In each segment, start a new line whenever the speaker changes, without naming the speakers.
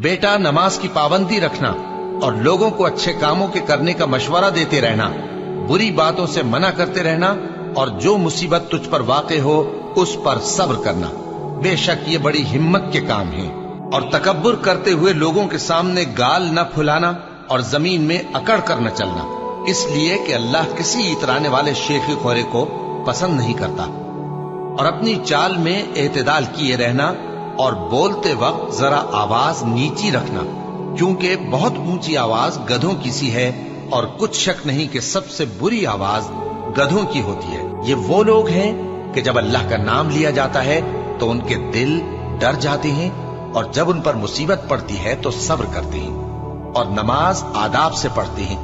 बेटा, नमाज की पाबंदी रखना और लोगों को अच्छे कामों के करने का मशवरा देते रहना, बुरी बातों से मना करते रहना और जो मुसीबत तुझ पर वाक़े हो उस पर सब्र करना। बेशक ये बड़ी हिम्मत के काम हैं। और तकब्बुर करते हुए लोगों के सामने गाल न फुलाना और जमीन में अकड़ कर न चलना, इसलिए कि अल्लाह किसी इतराने वाले शेखी खोरे को पसंद नहीं करता। और अपनी चाल में एतदाल किए रहना और बोलते वक्त जरा आवाज नीची रखना, क्योंकि बहुत ऊंची आवाज गधों की सी है और कुछ शक नहीं कि सबसे बुरी आवाज गधों की होती है। ये वो लोग हैं कि जब अल्लाह का नाम लिया जाता है तो उनके दिल डर जाते हैं और जब उन पर मुसीबत पड़ती है तो सब्र करते हैं और नमाज आदाब से पढ़ते हैं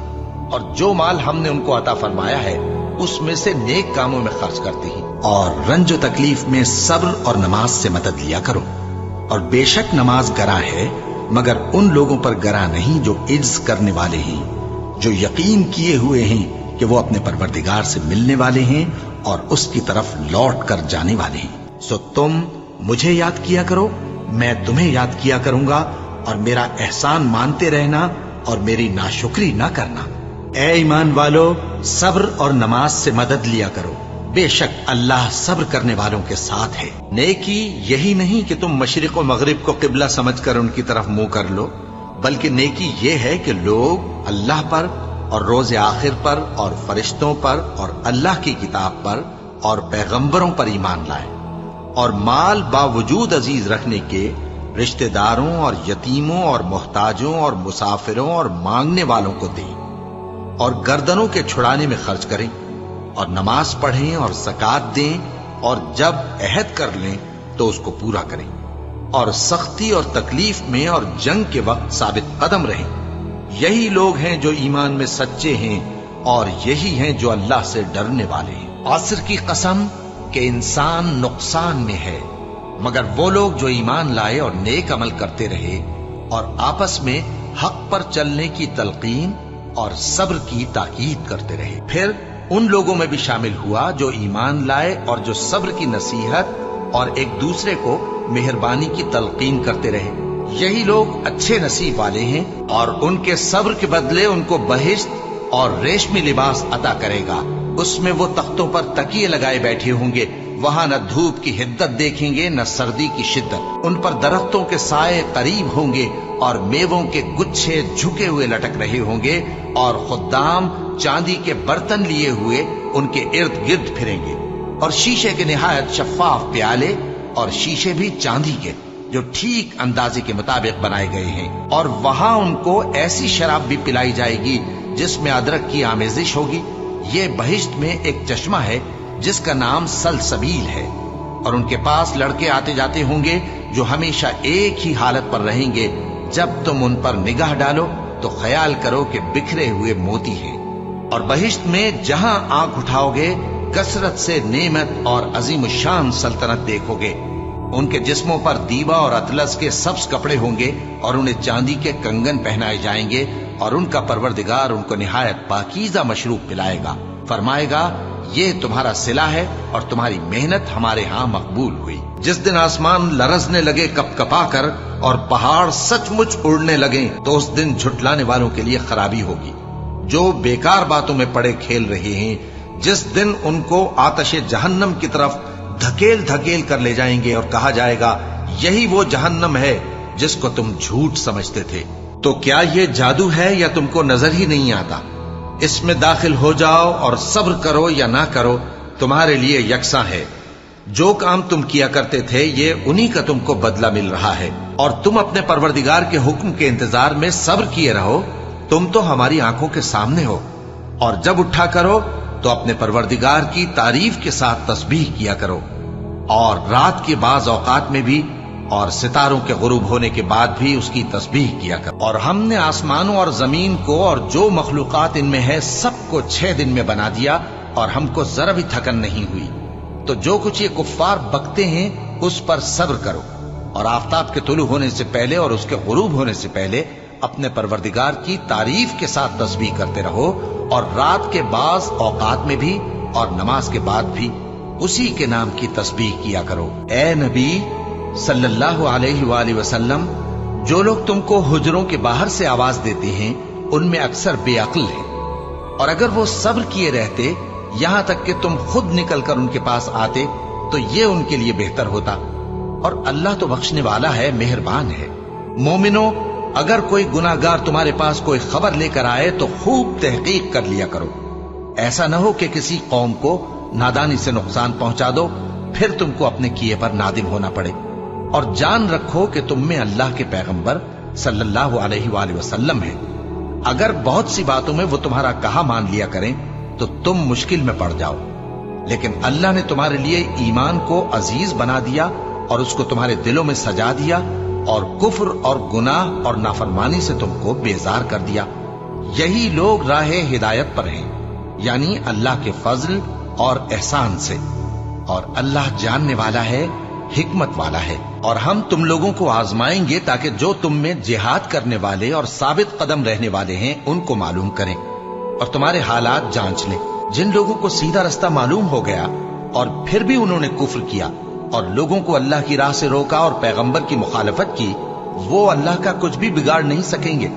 और जो माल हमने उनको अता फरमाया है उसमें से नेक कामों में खर्च करते हैं। और रंज तकलीफ में सब्र और नमाज से मदद लिया करो। और बेशक नमाज गरा है, मगर उन लोगों पर गरा नहीं जो इज्ज करने वाले हैं, जो यकीन किए हुए हैं कि वो अपने परवरदिगार से मिलने वाले हैं और उसकी तरफ लौट कर जाने वाले हैं। सो तुम मुझे याद किया करो, मैं तुम्हें याद किया करूंगा, और मेरा एहसान मानते रहना और मेरी नाशुक्री ना करना। ए ईमान वालो, सब्र और नमाज से मदद लिया करो, बेशक अल्लाह सब्र करने वालों के साथ है। नेकी यही नहीं कि तुम मशरिक और मगरिब को किबला समझकर उनकी तरफ मुंह कर लो, बल्कि नेकी ये है कि लोग अल्लाह पर और रोज़े आखिर पर और फरिश्तों पर और अल्लाह की किताब पर और पैगंबरों पर ईमान लाए और माल बावजूद अजीज रखने के रिश्तेदारों और यतीमों और मोहताजों और मुसाफिरों और मांगने वालों को दें और गर्दनों के छुड़ाने में खर्च करें और नमाज पढ़ें और ज़कात दें और जब अहद कर लें तो उसको पूरा करें और सख्ती और तकलीफ में और जंग के वक्त साबित कदम रहें। यही लोग हैं जो ईमान में सच्चे हैं और यही हैं जो अल्लाह से डरने वाले हैं। असर की कसम कि इंसान नुकसान में है, मगर वो लोग जो ईमान लाए और नेक अमल करते रहे और आपस में हक पर चलने की तलकीन और सब्र की ताकीद करते रहे। फिर उन लोगों में भी शामिल हुआ जो ईमान लाए और जो सब्र की नसीहत और एक दूसरे को मेहरबानी की तलकीन करते रहे। यही लोग अच्छे नसीब वाले हैं और उनके सब्र के बदले उनको बहिश्त और रेशमी लिबास अता करेगा। उसमें वो तख्तों पर तकिए लगाए बैठे होंगे, वहां न धूप की हिद्दत देखेंगे न सर्दी की शिद्दत। उन पर दरख्तों के साए करीब होंगे और मेवों के गुच्छे झुके हुए लटक रहे होंगे और खुद्दाम चांदी के बर्तन लिए हुए उनके इर्द गिर्द फिरेंगे और शीशे के निहायत शफाफ प्याले और शीशे भी चांदी के जो ठीक अंदाजे के मुताबिक बनाए गए हैं। और वहां उनको ऐसी शराब भी पिलाई जाएगी जिसमें अदरक की आमेजिश होगी। ये बहिश्त में एक चश्मा है जिसका नाम सलसबील है और उनके पास लड़के आते जाते होंगे जो हमेशा एक ही हालत पर रहेंगे। जब तुम उन पर निगाह डालो तो ख्याल करो कि बिखरे हुए मोती हैं। और बहिश्त में जहां आंख उठाओगे कसरत से नेमत और अजीम शान सल्तनत देखोगे। उनके जिस्मों पर दीवा और अतलस के सब्ज कपड़े होंगे और उन्हें चांदी के कंगन पहनाए जाएंगे और उनका परवरदिगार उनको निहायत पाकीज़ा मशरूब पिलाएगा। फरमाएगा, ये तुम्हारा सिला है और तुम्हारी मेहनत हमारे यहाँ मकबूल हुई। जिस दिन आसमान लरजने लगे कपकपा कर और पहाड़ सचमुच उड़ने लगे तो उस दिन झुटलाने वालों के लिए खराबी होगी जो बेकार बातों में पड़े खेल रहे हैं। जिस दिन उनको आतशे जहन्नम की तरफ धकेल धकेल कर ले जाएंगे और कहा जाएगा, यही वो जहन्नम है जिसको तुम झूठ समझते थे। तो क्या ये जादू है या तुमको नजर ही नहीं आता? इसमें दाखिल हो जाओ और सब्र करो या ना करो, तुम्हारे लिए यकसा है। जो काम तुम किया करते थे ये उन्हीं का तुमको बदला मिल रहा है और तुम अपने परवरदिगार के हुक्म के इंतजार में सब्र किए रहो। तुम तो हमारी आंखों के सामने हो। और जब उठा करो तो अपने परवरदिगार की तारीफ के साथ तस्बीह किया करो और रात के बाज औकात में भी और सितारों के गुरूब होने के बाद भी उसकी तस्बीह किया करो। और हमने आसमानों और जमीन को और जो मखलूकात इनमें है सबको 6 दिन में बना दिया और हमको जरा भी थकन नहीं हुई। तो जो कुछ ये कुफ्फार बकते हैं उस पर सब्र करो और आफताब के तुलू होने से पहले और उसके गुरूब होने से पहले अपने परवरदिगार की तारीफ के साथ तस्बीह करते रहो और रात के बाज औकात में भी और नमाज के बाद भी उसी के नाम की तस्बीह किया करो। ए नबी सल्लल्लाहु अलैहि वसल्लम, जो लोग तुमको हुजरों के बाहर से आवाज देते हैं उनमें अक्सर बेअक्ल हैं, और अगर वो सब्र किए रहते यहां तक कि तुम खुद निकलकर उनके पास आते तो ये उनके लिए बेहतर होता। और अल्लाह तो बख्शने वाला है, मेहरबान है। मोमिनो, अगर कोई गुनाहगार तुम्हारे पास कोई खबर लेकर आए तो खूब तहकीक कर लिया करो। ऐसा न हो कि किसी कौम को नादानी से नुकसान पहुंचा दो, फिर तुमको अपने किए पर नादिम होना पड़े। और जान रखो कि तुम में अल्लाह के पैगंबर सल्लल्लाहु अलैहि वसल्लम है। अगर बहुत सी बातों में वो तुम्हारा कहा मान लिया करें तो तुम मुश्किल में पड़ जाओ, लेकिन अल्लाह ने तुम्हारे लिए ईमान को अजीज बना दिया और उसको तुम्हारे दिलों में सजा दिया, और कुफ्र और गुनाह और नाफरमानी से तुमको बेजार कर दिया। यही लोग राहे हिदायत पर हैं, यानी अल्लाह के फजल और एहसान से। और अल्लाह जानने वाला है, हिकमत वाला है। और हम तुम लोगों को आजमाएंगे ताकि जो तुम में जिहाद करने वाले और साबित कदम रहने वाले हैं उनको मालूम करें और तुम्हारे हालात जांच लें। जिन लोगों को सीधा रास्ता मालूम हो गया और फिर भी उन्होंने कुफ्र किया और लोगों को अल्लाह की राह से रोका और पैगंबर की मुखालफत की, वो अल्लाह का कुछ भी बिगाड़ नहीं सकेंगे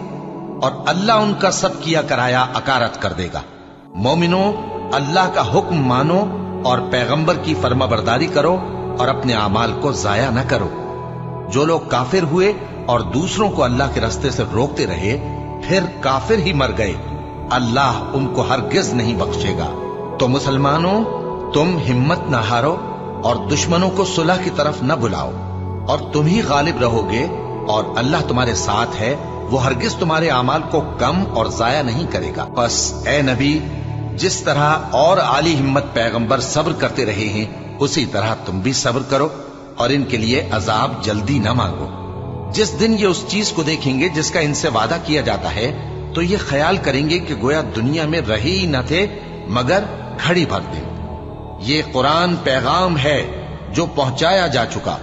और अल्लाह उनका सब किया कराया अकारत कर देगा। मोमिनो, अल्लाह का हुक्म मानो और पैगंबर की फर्माबरदारी करो और अपने आमाल को जाया न करो। जो लोग काफिर हुए और दूसरों को अल्लाह के रास्ते से रोकते रहे फिर काफिर ही मर गए, अल्लाह उनको हरगिज नहीं बख्शेगा। तो मुसलमानों, तुम हिम्मत न हारो और दुश्मनों को सुलह की तरफ न बुलाओ, और तुम ही गालिब रहोगे और अल्लाह तुम्हारे साथ है। वो हरगिज तुम्हारे आमाल को कम और जाया नहीं करेगा। बस ए नबी, जिस तरह और आली हिम्मत पैगंबर सब्र करते रहे हैं उसी तरह तुम भी सब्र करो और इनके लिए अजाब जल्दी न मांगो। जिस दिन ये उस चीज को देखेंगे जिसका इनसे वादा किया जाता है तो ये ख्याल करेंगे कि गोया दुनिया में रहे ही न थे मगर घड़ी भर दिन। ये कुरान पैगाम है जो पहुंचाया जा चुका,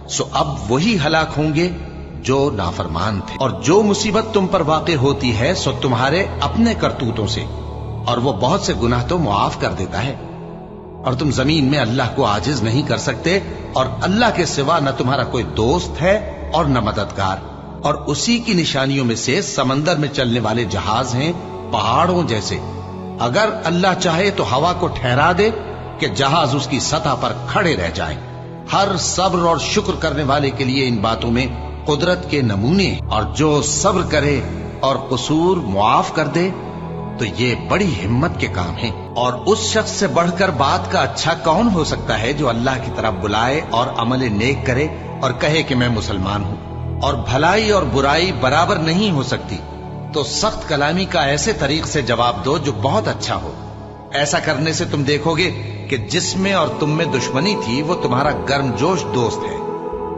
सो अब वही हलाक होंगे जो नाफरमान थे। और जो मुसीबत तुम पर वाक़े होती है सो तुम्हारे अपने करतूतों से, और वो बहुत से गुनाह तो मुआफ कर देता है। और तुम जमीन में अल्लाह को आजिज नहीं कर सकते, और अल्लाह के सिवा न तुम्हारा कोई दोस्त है और न मददगार। और उसी की निशानियों में से समंदर में चलने वाले जहाज हैं पहाड़ों जैसे। अगर अल्लाह चाहे तो हवा को ठहरा दे कि जहाज उसकी सतह पर खड़े रह जाएं। हर सब्र और शुक्र करने वाले के लिए इन बातों में कुदरत के नमूने, और जो सब्र करे और कसूर मुआफ कर दे तो ये बड़ी हिम्मत के काम है। और उस शख्स से बढ़कर बात का अच्छा कौन हो सकता है जो अल्लाह की तरफ बुलाए और अमल नेक करे और कहे कि मैं मुसलमान हूँ। और भलाई और बुराई बराबर नहीं हो सकती, तो सख्त कलामी का ऐसे तरीक से जवाब दो जो बहुत अच्छा हो। ऐसा करने से तुम देखोगे कि जिसमें और तुम में दुश्मनी थी वो तुम्हारा गर्मजोश दोस्त है।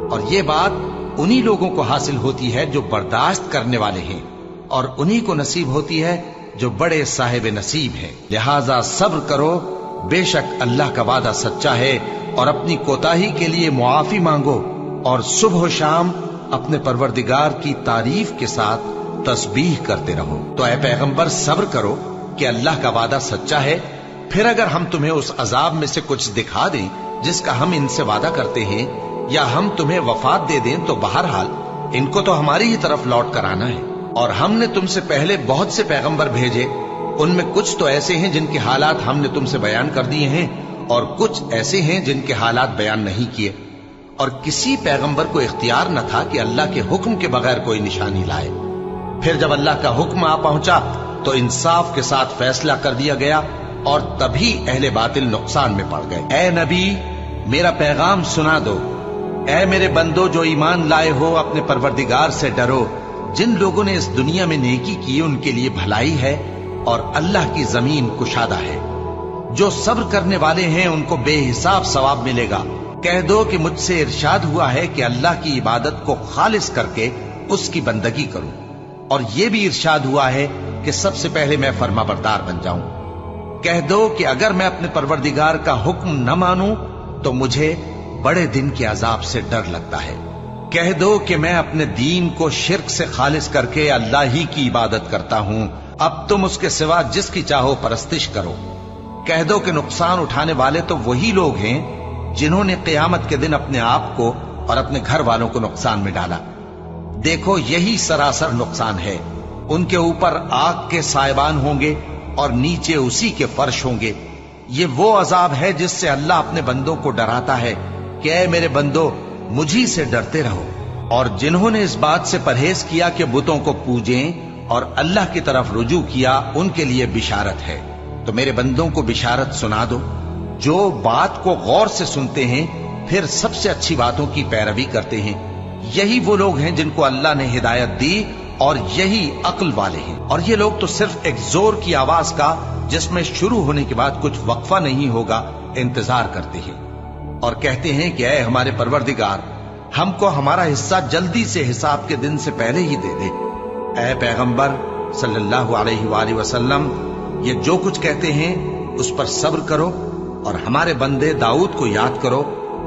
और ये बात उन्हीं लोगों को हासिल होती है जो बर्दाश्त करने वाले हैं, और उन्हीं को नसीब होती है जो बड़े साहिब नसीब हैं। लिहाजा सब्र करो, बेशक अल्लाह का वादा सच्चा है, और अपनी कोताही के लिए मुआफी मांगो और सुबह शाम अपने परवरदिगार की तारीफ के साथ तस्बीह करते रहो। तो ऐ पैगंबर, सब्र करो कि अल्लाह का वादा सच्चा है। फिर अगर हम तुम्हें उस अजाब में से कुछ दिखा दें जिसका हम इनसे वादा करते हैं, या हम तुम्हें वफात दे दें, तो बहरहाल इनको तो हमारी ही तरफ लौट कर आना है। और हमने तुमसे पहले बहुत से पैगंबर भेजे, उनमें कुछ तो ऐसे हैं जिनके हालात हमने तुमसे बयान कर दिए हैं, और कुछ ऐसे हैं जिनके हालात बयान नहीं किए। और किसी पैगंबर को इख्तियार न था कि अल्लाह के हुक्म के बगैर कोई निशानी लाए। फिर जब अल्लाह का हुक्म आ पहुंचा तो इंसाफ के साथ फैसला कर दिया गया, और तभी अहले बातिल नुकसान में पड़ गए। ए नबी, मेरा पैगाम सुना दो। ए मेरे बंदो जो ईमान लाए हो, अपने परवरदिगार से डरो। जिन लोगों ने इस दुनिया में नेकी की उनके लिए भलाई है, और अल्लाह की जमीन कुशादा है। जो सब्र करने वाले हैं उनको बेहिसाब सवाब मिलेगा। कह दो कि मुझसे इरशाद हुआ है कि अल्लाह की इबादत को खालिस करके उसकी बंदगी करूं, और यह भी इरशाद हुआ है कि सबसे पहले मैं फर्माबरदार बन जाऊं। कह दो कि अगर मैं अपने परवरदिगार का हुक्म न मानूं तो मुझे बड़े दिन के अजाब से डर लगता है। कह दो कि मैं अपने दीन को शिर्क से खालिस करके अल्लाह ही की इबादत करता हूं, अब तुम उसके सिवा जिसकी चाहो परस्तिश करो। कह दो कि नुकसान उठाने वाले तो वही लोग हैं जिन्होंने क़यामत के दिन अपने आप को और अपने घर वालों को नुकसान में डाला। देखो यही सरासर नुकसान है। उनके ऊपर आग के साइबान होंगे और नीचे उसी के फर्श होंगे। ये वो अजाब है जिससे अल्लाह अपने बंदों को डराता है कि ऐ मेरे बंदो, मुझी से डरते रहो। और जिन्होंने इस बात से परहेज किया कि बुतों को पूजें और अल्लाह की तरफ रुजू किया, उनके लिए बिशारत है। तो मेरे बंदों को बिशारत सुना दो, जो बात को गौर से सुनते हैं फिर सबसे अच्छी बातों की पैरवी करते हैं। यही वो लोग हैं जिनको अल्लाह ने हिदायत दी और यही अक्ल वाले हैं। और ये लोग तो सिर्फ एक जोर की आवाज का, जिसमें शुरू होने के बाद कुछ वक्फा नहीं होगा, इंतजार करते हैं और कहते हैं कि ऐ हमारे परवरदिगार, हमको हमारा हिस्सा जल्दी से हिसाब के दिन से पहले ही दे दे। ऐ पैगंबर सल्लल्लाहु अलैहि वसल्लम, ये जो कुछ कहते हैं उस पर सब्र करो और हमारे बंदे दाऊद को याद करो,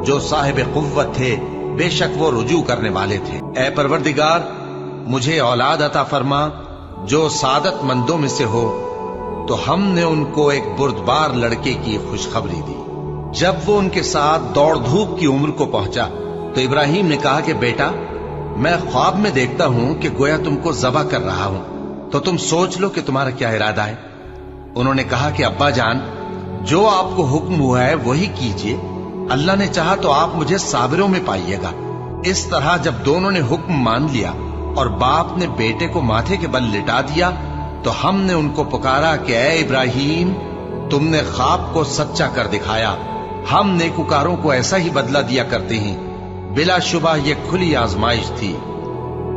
जो साहिब कुव्वत थे, बेशक वो रुजू करने वाले थे। ऐ परवरदिगार, मुझे औलाद अता फरमा जो सादत मंदों में से हो। तो हमने उनको एक बुर्दबार लड़के की खुशखबरी दी। जब वो उनके साथ दौड़ धूप की उम्र को पहुंचा तो इब्राहिम ने कहा कि बेटा, मैं ख्वाब में देखता हूं कि गोया तुमको ज़बह कर रहा हूं, तो तुम सोच लो कि तुम्हारा क्या इरादा है। उन्होंने कहा कि अब्बा जान, जो आपको हुक्म हुआ है वही कीजिए। अल्लाह ने चाहा तो आप मुझे साबिरों में पाइएगा। इस तरह जब दोनों ने हुक्म मान लिया और बाप ने बेटे को माथे के बल लिटा दिया, तो हमने उनको पुकारा कि ऐ इब्राहिम, तुमने ख्वाब को सच्चा कर दिखाया। हम नेकुकारों को ऐसा ही बदला दिया करते हैं। बिलाशुबा ये खुली आजमाइश थी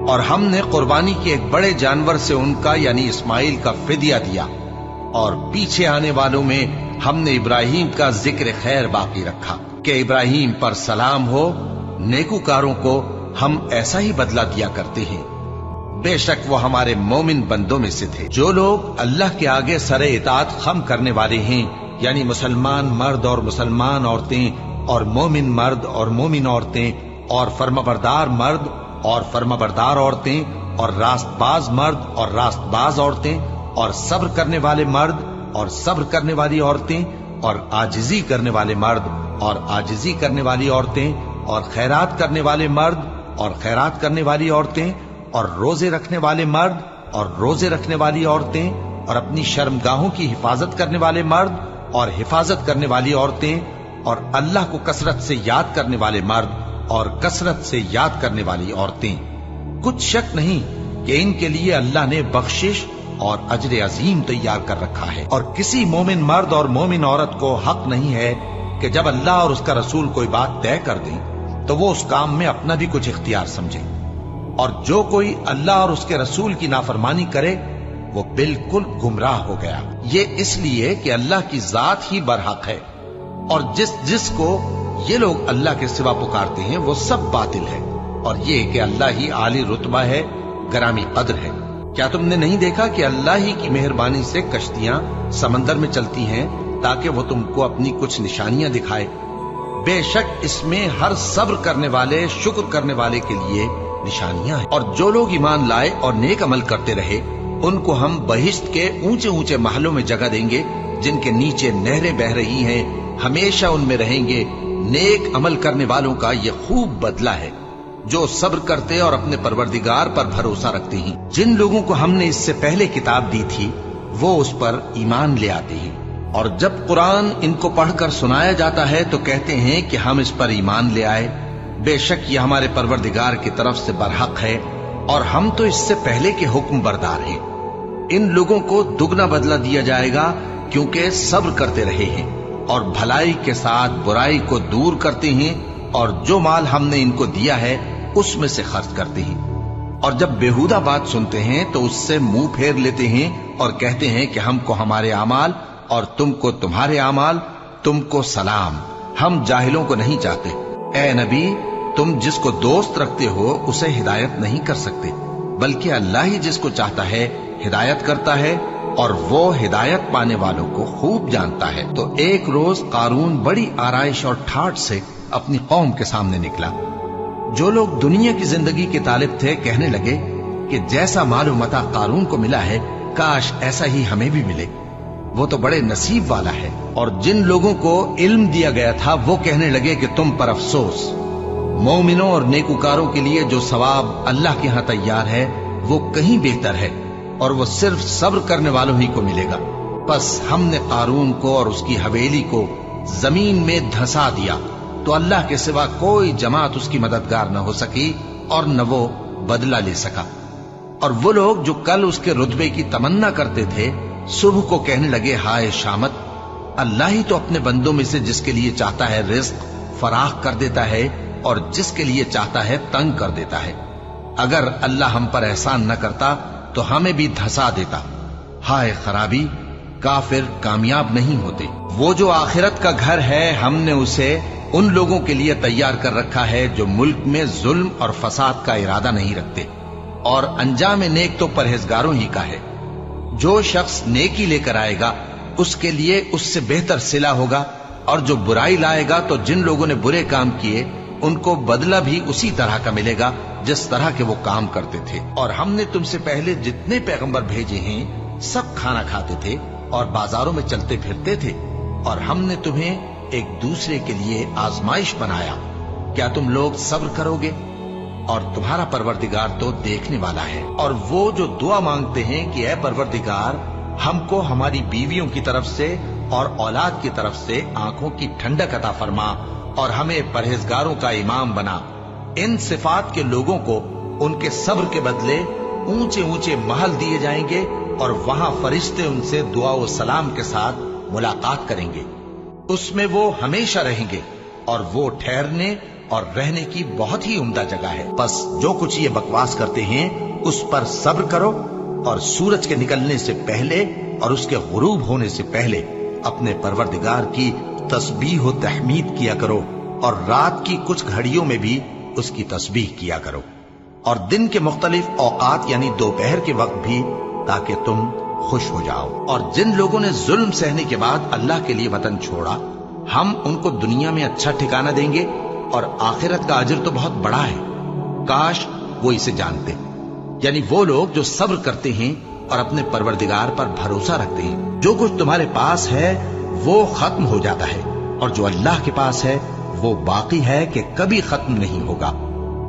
और हमने कुर्बानी के एक बड़े जानवर से उनका यानी इस्माइल का फिदिया दिया। और पीछे आने वालों में हमने इब्राहिम का जिक्र खैर बाकी रखा कि इब्राहिम पर सलाम हो। नेकुकारों को हम ऐसा ही बदला दिया करते हैं। बेशक वो हमारे मोमिन बंदों में से थे। जो लोग अल्लाह के आगे सरे इताअत खम करने वाले हैं, यानी मुसलमान मर्द और मुसलमान औरतें और मोमिन मर्द और मोमिन औरतें और फर्माबरदार मर्द और फर्माबरदार औरतें और रास्तबाज मर्द और रास्तबाज औरतें और सब्र करने वाले मर्द और सब्र करने वाली औरतें और आजिजी करने वाले मर्द और आजिजी करने वाली औरतें और खैरात करने वाले मर्द और खैरात करने वाली औरतें और रोजे रखने वाले मर्द और रोजे रखने वाली औरतें और अपनी शर्मगाहों की हिफाजत करने वाले मर्द और हिफाजत करने वाली औरतें और अल्लाह को कसरत से याद करने वाले मर्द और कसरत से याद करने वाली औरतें। कुछ शक नहीं कि इनके लिए अल्लाह ने बख्शिश और अजर अजीम तैयार कर रखा है। और किसी मोमिन मर्द और मोमिन औरत को हक नहीं है कि जब अल्लाह और उसका रसूल कोई बात तय कर दें तो वो उस काम में अपना भी कुछ इख्तियार समझे। और जो कोई अल्लाह और उसके रसूल की नाफरमानी करे वो बिल्कुल गुमराह हो गया। ये इसलिए कि अल्लाह की जात ही बरहक है और जिसको ये लोग अल्लाह के सिवा पुकारते हैं वो सब बातिल है। और ये कि अल्लाह ही आली रुतबा है, गरामी कद्र है। क्या तुमने नहीं देखा कि अल्लाह ही की मेहरबानी से कश्तियां समंदर में चलती हैं ताकि वो तुमको अपनी कुछ निशानियां दिखाए। बेशक इसमें हर सब्र करने वाले, शुक्र करने वाले के लिए निशानियां हैं। और जो लोग ईमान लाए और नेक अमल करते रहे, उनको हम बहिश्त के ऊंचे ऊंचे महलों में जगह देंगे जिनके नीचे नहरें बह रही हैं, हमेशा उनमें रहेंगे। नेक अमल करने वालों का ये खूब बदला है जो सब्र करते और अपने परवरदिगार पर भरोसा रखते हैं। जिन लोगों को हमने इससे पहले किताब दी थी वो उस पर ईमान ले आते हैं। और जब कुरान इनको पढ़कर सुनाया जाता है तो कहते हैं कि हम इस पर ईमान ले आए। बेशक ये हमारे परवरदिगार की तरफ से बरहक है और हम तो इससे पहले के हुक्म बरदार हैं। इन लोगों को दुगना बदला दिया जाएगा क्योंकि सब्र करते रहे हैं और भलाई के साथ बुराई को दूर करते हैं और जो माल हमने इनको दिया है उसमें से खर्च करते हैं। और जब बेहुदा बात सुनते हैं तो उससे मुंह फेर लेते हैं और कहते हैं कि हमको हमारे आमाल और तुमको तुम्हारे आमाल, तुमको सलाम, हम जाहिलों को नहीं चाहते। ए नबी, तुम जिसको दोस्त रखते हो उसे हिदायत नहीं कर सकते, बल्कि अल्लाह ही जिसको चाहता है हिदायत करता है और वो हिदायत पाने वालों को खूब जानता है। तो एक रोज कारून बड़ी आराइश और ठाठ से अपनी कौम के सामने निकला। जो लोग दुनिया की जिंदगी के तालिब थे कहने लगे कि जैसा मालूम मता कारून को मिला है, काश ऐसा ही हमें भी मिले, वो तो बड़े नसीब वाला है। और जिन लोगों को इल्म दिया गया था वो कहने लगे कि तुम पर अफसोस, मोमिनों और नेकुकारों के लिए जो सवाब अल्लाह के यहाँ तैयार है वो कहीं बेहतर है, और वो सिर्फ सब्र करने वालों ही को मिलेगा। बस हमने कारून को और उसकी हवेली को जमीन में धंसा दिया, तो अल्लाह के सिवा कोई जमात उसकी मददगार न हो सकी और न वो बदला ले सका। और वो लोग जो कल उसके रुतबे की तमन्ना करते थे, सुबह को कहने लगे, हाय शामत, अल्लाह ही तो अपने बंदों में से जिसके लिए चाहता है रिज्क फराख कर देता है और जिसके लिए चाहता है तंग कर देता है। अगर अल्लाह हम पर एहसान न करता तो हमें भी धंसा देता। हाय खराबी, काफिर कामयाब नहीं होते। वो जो आखिरत का घर है हमने उसे उन लोगों के लिए तैयार कर रखा है जो मुल्क में जुल्म और फसाद का इरादा नहीं रखते, और अंजाम नेक तो परहेजगारों ही का है। जो शख्स नेकी लेकर आएगा उसके लिए उससे बेहतर सिला होगा, और जो बुराई लाएगा तो जिन लोगों ने बुरे काम किए उनको बदला भी उसी तरह का मिलेगा जिस तरह के वो काम करते थे। और हमने तुमसे पहले जितने पैगंबर भेजे हैं सब खाना खाते थे और बाजारों में चलते फिरते थे, और हमने तुम्हें एक दूसरे के लिए आजमाइश बनाया। क्या तुम लोग सब्र करोगे? और तुम्हारा परवरदिगार तो देखने वाला है। और वो जो दुआ मांगते हैं कि ऐ परवरदिगार, हमको हमारी बीवियों की तरफ से और औलाद की तरफ से आंखों की ठंडक अता फरमा और हमें परहेजगारों का इमाम बना। इन सिफात के लोगों को उनके सब्र के बदले ऊंचे ऊंचे महल दिए जाएंगे, और वहां फरिश्ते उनसे दुआ व सलाम के साथ मुलाकात करेंगे। उसमें वो हमेशा रहेंगे, और वो ठहरने और रहने की बहुत ही उम्दा जगह है। बस जो कुछ ये बकवास करते हैं उस पर सब्र करो, और सूरज के निकलने से पहले और उसके गुरूब होने से पहले अपने परवरदिगार की तस्बीह व तहमीद किया करो, और रात की कुछ घड़ियों में भी उसकी तस्बीह किया करो, और दिन के मुख्तलिफ औकात यानी दोपहर के वक्त भी, ताकि तुम खुश हो जाओ। और जिन लोगों ने जुल्म सहने के बाद अल्लाह के लिए वतन छोड़ा, हम उनको दुनिया में अच्छा ठिकाना देंगे, और आखिरत का अजर तो बहुत बड़ा है। काश वो इसे जानते। यानी वो लोग जो सब्र करते हैं और अपने परवरदिगार पर भरोसा रखते हैं। जो कुछ तुम्हारे पास है वो खत्म हो जाता है, और जो अल्लाह के पास है वो बाकी है कि कभी खत्म नहीं होगा।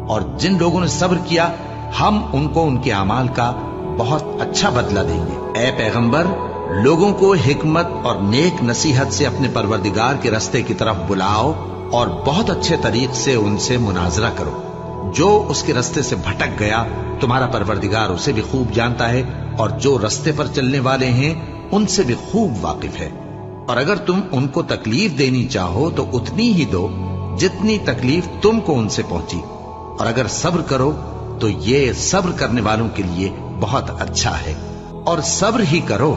और जिन लोगों ने सब्र किया हम उनको उनके अमाल का बहुत अच्छा बदला देंगे। ऐ पैगंबर, लोगों को हिकमत और नेक नसीहत से अपने परवरदिगार के रास्ते की तरफ बुलाओ, और बहुत अच्छे तरीके से उनसे मुनाजरा करो। जो उसके रास्ते से भटक गया तुम्हारा परवरदिगार उसे भी खूब जानता है, और जो रास्ते पर चलने वाले हैं उनसे भी खूब वाकिफ है। और अगर तुम उनको तकलीफ देनी चाहो तो उतनी ही दो जितनी तकलीफ तुमको उनसे पहुंची, और अगर सब्र करो तो ये सब्र करने वालों के लिए बहुत अच्छा है। और सब्र ही करो,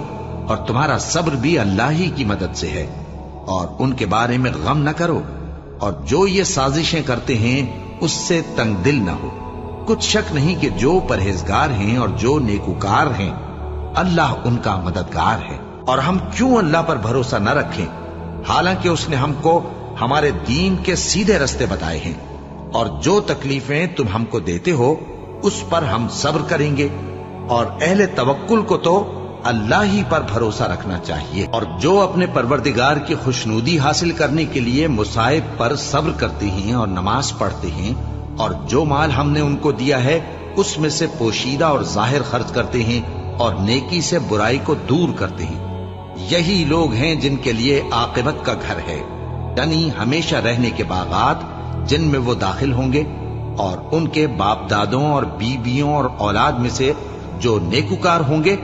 और तुम्हारा सब्र भी अल्लाह ही की मदद से है, और उनके बारे में गम न करो, और जो ये साजिशें करते हैं उससे तंग दिल न हो। कुछ शक नहीं कि जो परहेजगार हैं और जो नेकुकार हैं अल्लाह उनका मददगार है। और हम क्यों अल्लाह पर भरोसा न रखें, हालांकि उसने हमको हमारे दीन के सीधे रास्ते बताए हैं। और जो तकलीफें तुम हमको देते हो उस पर हम सब्र करेंगे, और अहले तवक्कुल को तो अल्लाह ही पर भरोसा रखना चाहिए। और जो अपने परवरदिगार की खुशनुदी हासिल करने के लिए मुसाइब पर सब्र करते हैं और नमाज पढ़ते हैं, और जो माल हमने उनको दिया है उसमें से पोशीदा और जाहिर खर्च करते हैं, और नेकी से बुराई को दूर करते हैं, यही लोग हैं जिनके लिए आकिबत का घर है, यानी हमेशा रहने के बागात जिनमें वो दाखिल होंगे। और उनके बाप दादों और बीबियों और औलाद में से जो नेकुकार होंगे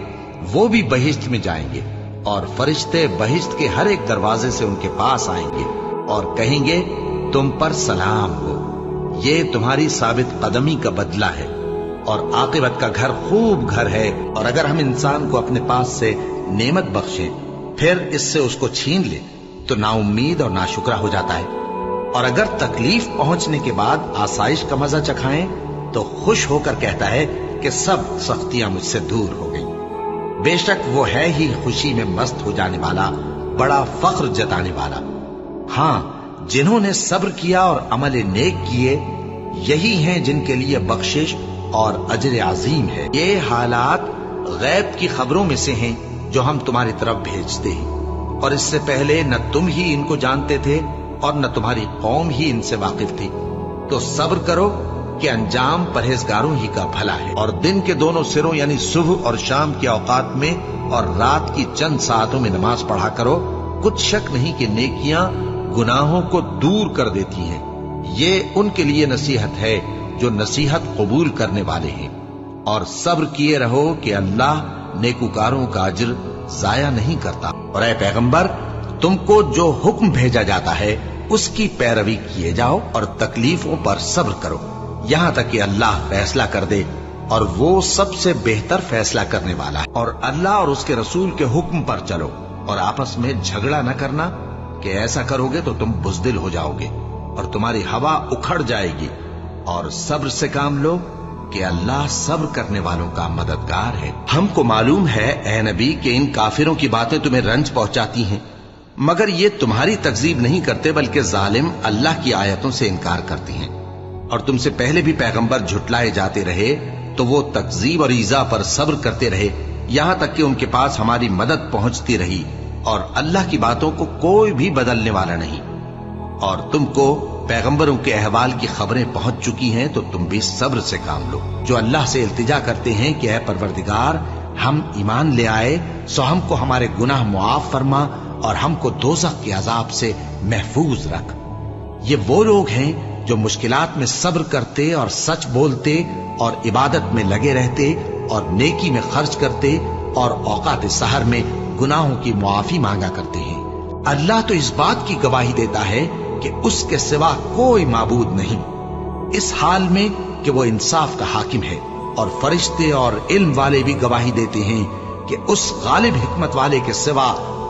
वो भी बहिश्त में जाएंगे, और फरिश्ते बहिश्त के हर एक दरवाजे से उनके पास आएंगे और कहेंगे तुम पर सलाम हो, ये तुम्हारी साबित कदमी का बदला है, और आकिबत का घर खूब घर है। और अगर हम इंसान को अपने पास से नेमत बख्शें फिर इससे उसको छीन ले तो नाउम्मीद और नाशुक्रा हो जाता है, और अगर तकलीफ पहुंचने के बाद आसाइश का मजा चखाएं तो खुश होकर कहता है कि सब सख्तियां मुझसे दूर हो गई। बेशक वो है ही खुशी में मस्त हो जाने वाला, बड़ा फख्र जताने वाला। हाँ, जिन्होंने सब्र किया और अमल नेक किए यही हैं जिनके लिए बख्शिश और अजर अजीम है। ये हालात गैब की खबरों में से हैं जो हम तुम्हारी तरफ भेजते हैं, और इससे पहले न तुम ही इनको जानते थे और न तुम्हारी कौम ही इनसे वाकिफ थी। तो सब्र करो कि अंजाम परहेजगारों ही का भला है। और दिन के दोनों सिरों यानी सुबह और शाम के औकात में और रात की चंद सातों में नमाज पढ़ा करो। कुछ शक नहीं कि नेकियां गुनाहों को दूर कर देती हैं। ये उनके लिए नसीहत है जो नसीहत कबूल करने वाले हैं। और सब्र किए रहो कि अल्लाह नेकुकारों का अज्र जाया नहीं करता। और ऐ पैगंबर, तुमको जो हुक्म भेजा जाता है उसकी पैरवी किए जाओ और तकलीफों पर सब्र करो, यहां तक कि अल्लाह फैसला कर दे, और वो सबसे बेहतर फैसला करने वाला है। और अल्लाह और उसके रसूल के हुक्म पर चलो और आपस में झगड़ा न करना, कि ऐसा करोगे तो तुम बुज़दिल हो जाओगे और तुम्हारी हवा उखड़ जाएगी। और सब्र से काम लो कि अल्लाह सब्र करने वालों का मददगार है। हमको मालूम है ए नबी कि इन काफिरों की बातें तुम्हें रंज पहुंचाती हैं, मगर ये तुम्हारी तकजीब नहीं करते, बल्कि जालिम अल्लाह की आयतों से इनकार करती हैं। और तुमसे पहले भी पैगंबर झुटलाए जाते रहे तो वो तकजीब और ईजा पर सब्र करते रहे, यहां तक कि उनके पास हमारी मदद पहुंचती रही। और अल्लाह की बातों को कोई भी बदलने वाला नहीं। और तुमको पैगंबरों के अहवाल की खबरें पहुंच चुकी हैं, तो तुम भी सब्र से काम लो। जो अल्लाह से इल्तिजा करते हैं कि ऐ परवरदिगार, हम ईमान ले आए सो हमको हमारे गुनाह मुआफ फरमा और हमको दोज़ख के अजाब से महफूज रख। ये वो लोग हैं जो मुश्किलात में सब्र करते और सच बोलते और इबादत में लगे रहते और नेकी में खर्च करते और औकात सहर में गुनाहों की मुआफी मांगा करते हैं। अल्लाह तो इस बात की गवाही देता है कि उसके सिवा कोई माबूद नहीं, इस हाल में कि वो इंसाफ का हाकिम है। और फरिश्ते और इल्म वाले भी गवाही देते हैं कि उस गालिब हिकमत वाले के सिवा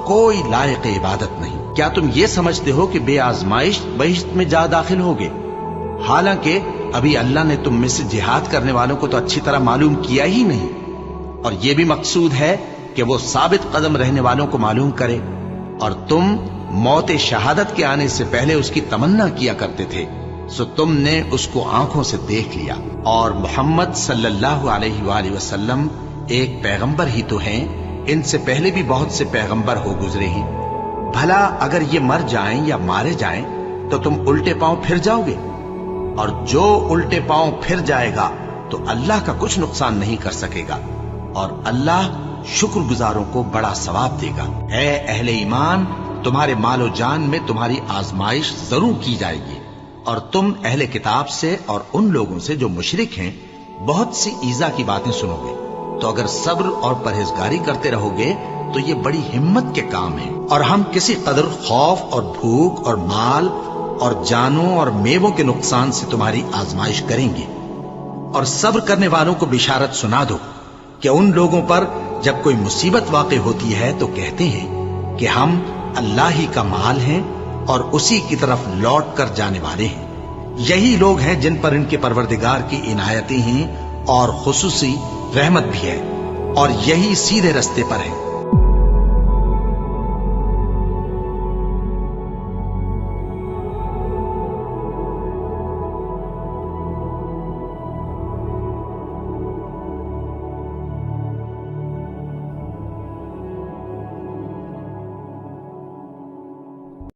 कोई लायक इबादत नहीं। क्या तुम ये समझते हो कि बेआजमाइश बहिश्त में जा दाखिल होगे? हालांकि अभी अल्लाह ने तुम में से जिहाद करने वालों को तो अच्छी तरह मालूम किया ही नहीं। और ये भी मकसूद है कि वो साबित कदम रहने वालों को मालूम करे। और तुम मौत शहादत के आने से पहले उसकी तमन्ना किया करते थे, सो तुमने उसको आंखों से देख लिया। और मोहम्मद सल्लल्लाहु अलैहि वसल्लम एक पैगंबर ही तो हैं, इनसे पहले भी बहुत से पैगंबर हो गुजरे ही। भला अगर ये मर जाएं या मारे जाएं तो तुम उल्टे पांव फिर जाओगे? और जो उल्टे पांव फिर जाएगा तो अल्लाह का कुछ नुकसान नहीं कर सकेगा, और अल्लाह शुक्रगुजारों को बड़ा सवाब देगा। ऐ अहले ईमान, तुम्हारे मालो जान में तुम्हारी आजमाइश जरूर की जाएगी, और तुम अहले किताब से और उन लोगों से जो मुशरिक हैं बहुत सी ईजा की बातें सुनोगे। तो अगर सब्र और परहेजगारी करते रहोगे तो ये बड़ी हिम्मत के काम है। और हम किसी कदर खौफ और भूख और माल और जानों और मेवों के नुकसान से तुम्हारी आजमाइश करेंगे। और सब्र करने वालों को बिशारत सुना दो कि उन लोगों पर जब कोई मुसीबत वाक़ई होती है तो कहते हैं कि हम अल्लाह ही का माल हैं और उसी की तरफ लौट कर जाने वाले हैं। यही लोग हैं जिन पर इनके परवरदिगार की इनायतें हैं और खुसूसी रहमत भी है, और यही सीधे रस्ते पर है।